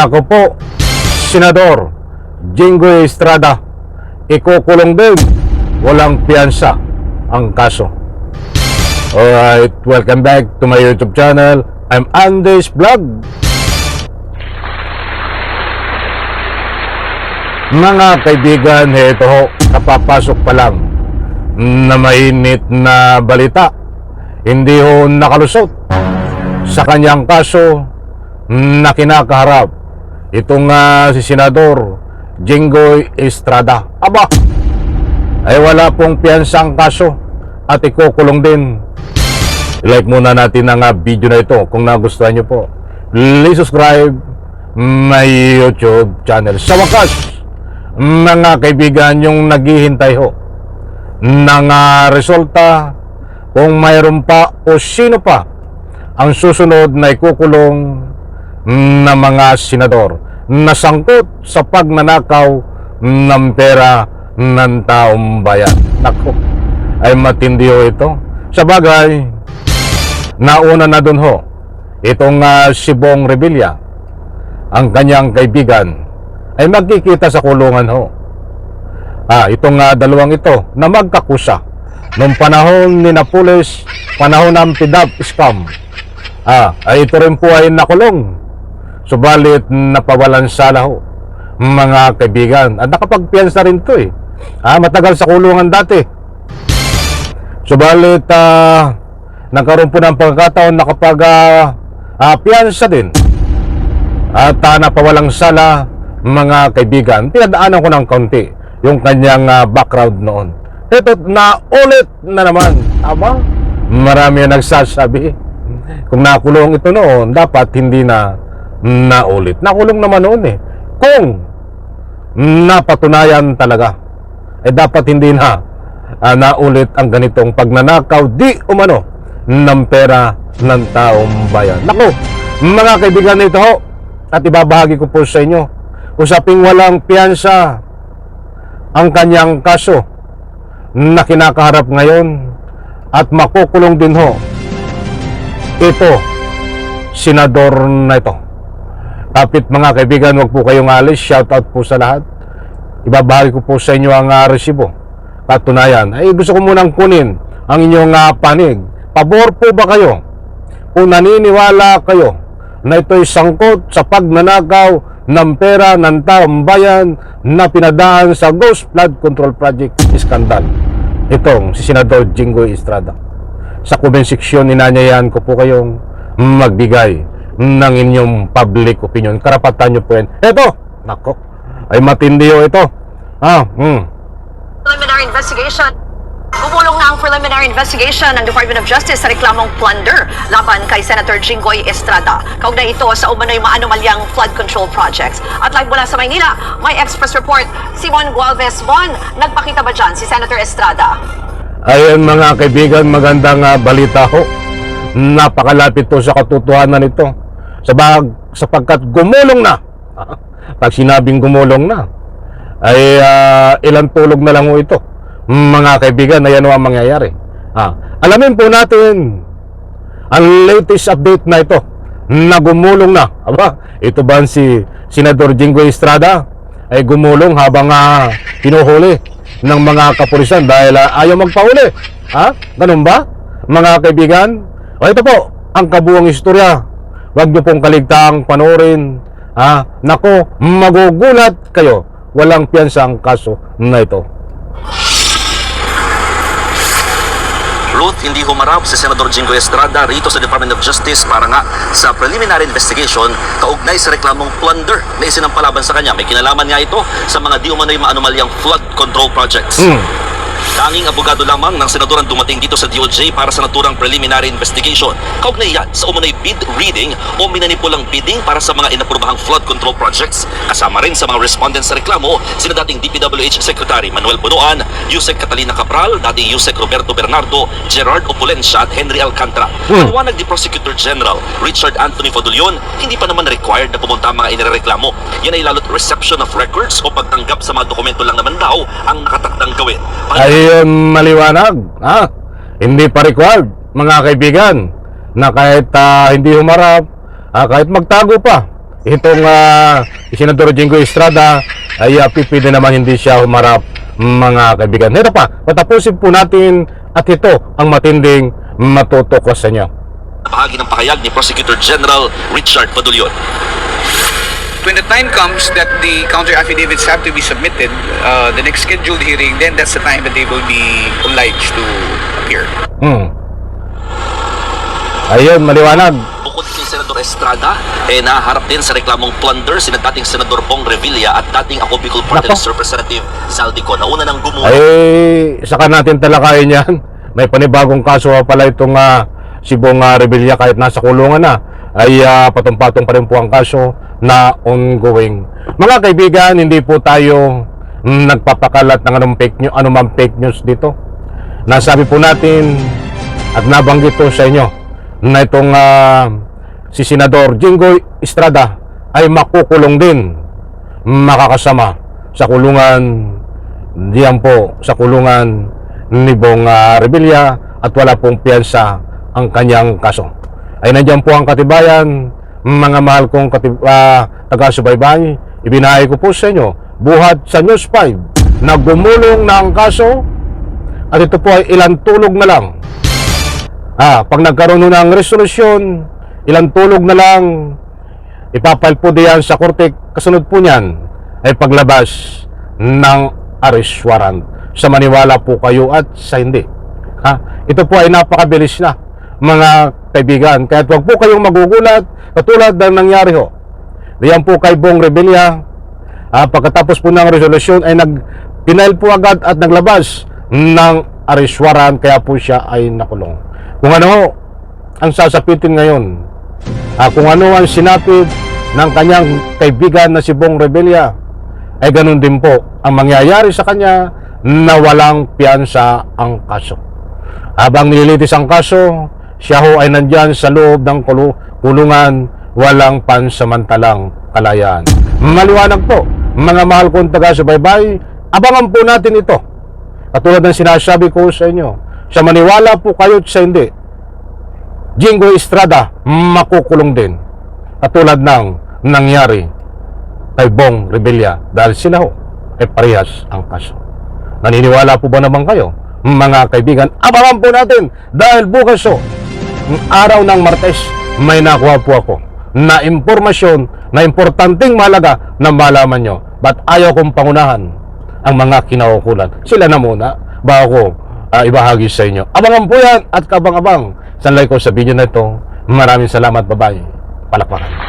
Nako po, Senador Jinggoy Estrada, ikukulong din, walang piyansa ang kaso. Alright, welcome back to my YouTube channel. I'm Andes Vlog. Mga kaibigan, ito ho, kapapasok pa lang na mainit na balita. Hindi ho nakalusot sa kanyang kaso na kinakaharap itong si Senador Jinggoy Estrada. Aba, ay wala pong piyansang kaso at ikukulong din. I-like muna natin ang video na ito kung nagustuhan nyo po. Please subscribe my YouTube channel. Sa wakas, mga kaibigan, yung naghihintay ho ng resulta kung mayroon pa o sino pa ang susunod na ikukulong na mga senador na sangkot sa pagnanakaw ng pera ng taong bayan. Naku, ay matindi ho ito. Sa bagay, nauna na dun ho itong si Bong Revilla, ang kanyang kaibigan, ay magkikita sa kulungan ho. Itong dalawang ito na magkakusa nung panahon ni Napoles, panahon ng PDAP scam. Ay ito rin po ay nakulong, subalit napawalan sala ho, mga kaibigan. At nakapagpiyansa rin to matagal sa kulungan dati. Subalit nagkaroon po ng pagkakataon na kapag piyansa din at napawalang sala, mga kaibigan. Pinadaanan ko ng kaunti yung kanyang background noon. Ito na ulit na naman. Aba, marami ang nagsasabi, kung nakulong ito noon, dapat hindi na naulit. Nakulong naman noon kung napatunayan talaga, dapat hindi na naulit ang ganitong pagnanakaw di umano ng pera ng taong bayan. Naku, mga kaibigan, ito ho, at ibabahagi ko po sa inyo. Usaping walang piyansa ang kanyang kaso na kinakaharap ngayon at makukulong din ho ito, senador na ito. Kapit mga kaibigan, wag po kayong alis. Shout out po sa lahat. Ibabahagi ko po sa inyo ang resibo. Katunayan, ay gusto ko munang kunin ang inyong panig. Pabor po ba kayo kung naniniwala kayo na ito'y sangkot sa pagnanakaw ng pera ng taong bayan na pinadaan sa Ghost Flood Control Project scandal? Itong si Senador Jinggoy Estrada. Sa comment section, inanyayahan ko po kayong magbigay ng inyong public opinion. Karapatan nyo po yan. Ito, nako, ay matindi ho ito. Preliminary investigation. Bumulong na ang preliminary investigation ng Department of Justice sa reklamong plunder laban kay Senator Jinggoy Estrada. Kaugnay ito sa umano'y maanumalyang flood control projects. At live mula sa Maynila, may express report si Mon Gualvez. Mon, nagpakita ba dyan si Senator Estrada? Ayun mga kaibigan, magandang balita ho. Napakalapit to sa katotohanan nito. Sapagkat gumulong na. Pag sinabing gumulong na, ay ilang tulog na lang ho ito. Mga kaibigan, na yan ang mangyayari. Alamin po natin ang latest update na ito na gumulong na. Aba, ito ba si Senador Jinggoy Estrada ay gumulong habang pinuhuli ng mga kapulisan dahil ayaw magpahuli? Ganun ba, mga kaibigan? O ito po ang kabuuang istorya. Huwag niyo pong kaligtaang panoorin. Nako, magugulat kayo. Walang piyansa ang kaso na ito. Ruth, hindi humarap si Senador Jinggoy Estrada rito sa Department of Justice para nga sa preliminary investigation kaugnay sa reklamong plunder na isinampalaban sa kanya. May kinalaman nga ito sa mga di umano'y maanumalyang flood control projects. Tanging abogado lamang ng senador ang dumating dito sa DOJ para sa naturang preliminary investigation. Kaugnay yan sa umano'y bid reading o minanipulang bidding para sa mga inaprobahang flood control projects. Kasama rin sa mga respondents sa reklamo sina dating DPWH Secretary Manuel Bunuan, Yusek Catalina Cabral, dating Yusek Roberto Bernardo, Gerard Opulencia at Henry Alcantara. Ang wanag ni Prosecutor General Richard Anthony Fadulyon, hindi pa naman required na pumunta ang mga inireklamo. Yan ay lalo't reception of records o pagtanggap sa mga dokumento lang naman daw ang nakatakdang gawin. Ayun, maliwanag. Hindi pa required, mga kaibigan, na kahit hindi humarap, kahit magtago pa, itong Senador Jinggoy Estrada ay pipili naman hindi siya humarap, mga kaibigan. Ito pa, patapusin po natin at ito ang matinding matutukos sa inyo. Bahagi ng pahayag ni Prosecutor General Richard Padulyon. When the time comes that the counter affidavits have to be submitted, the next scheduled hearing, then that's the time that they will be obliged to appear. Ayun, maliwanag. Bukod kay Senador Estrada, naharap din sa reklamong plunder sina dating Senador Bong Revilla at dating ako Bicol Party Nako. List Representative Saldico. Nauna nang gumuha. Ay, saka natin talakayin yan. May panibagong kaso pala itong si Bong Revilla, kahit nasa kulungan na, ay patong-patong pa rin po ang kaso na ongoing. Mga kaibigan, hindi po tayo nagpapakalat ng anumang fake news dito. Nasabi po natin at nabanggit po sa inyo na itong si Senador Jinggoy Estrada ay makukulong din, makakasama sa kulungan diyan po sa kulungan ni Bong Revilla, at wala pong piyansa ang kanyang kaso. Ay nandiyan po ang katibayan, mga mahal kong taga-subaybay. Ibinahay ko po sa inyo buhat sa News 5 na gumulong na ang kaso, at ito po ay ilang tulog na lang. Pag nagkaroon ng resolusyon, ilang tulog na lang, ipapile po diyan sa korte. Kasunod po niyan ay paglabas ng arrest warrant, sa maniwala po kayo at sa hindi. Ito po ay napakabilis na, mga kaibigan. Kaya huwag po kayong magugulat katulad ng nangyari ho diyan po kay Bong Revilla. Pagkatapos po ng resolusyon ay pinail po agad at naglabas ng arrest warrant, kaya po siya ay nakulong. Kung ano ang sasapitin ngayon, kung ano ang sinapit ng kanyang kaibigan na si Bong Revilla, ay ganun din po ang mangyayari sa kanya, na walang piyansa ang kaso. Habang nililitis ang kaso, siya ho ay nandyan sa loob ng kulungan, walang pansamantalang kalayaan. Maliwanag po, mga mahal kong taga-subaybay, abangan po natin ito. Katulad ng sinasabi ko sa inyo, sa maniwala po kayo at sa hindi, Jinggoy Estrada makukulong din, katulad ng nangyari kay Bong Revilla, dahil sila ho ay parehas ang kaso. Naniniwala po ba naman kayo, mga kaibigan? Abangan po natin, dahil bukas ho, araw ng Martes, may nakuha po ako na impormasyon na importanteng mahalaga na malaman nyo. Ba't ayaw kong pangunahan ang mga kinaukulan? Sila na muna bago ibahagi sa inyo. Abangan po yan at kabang-abang sa like ko sa video na ito. Maraming salamat, bye-bye. Palakpakan.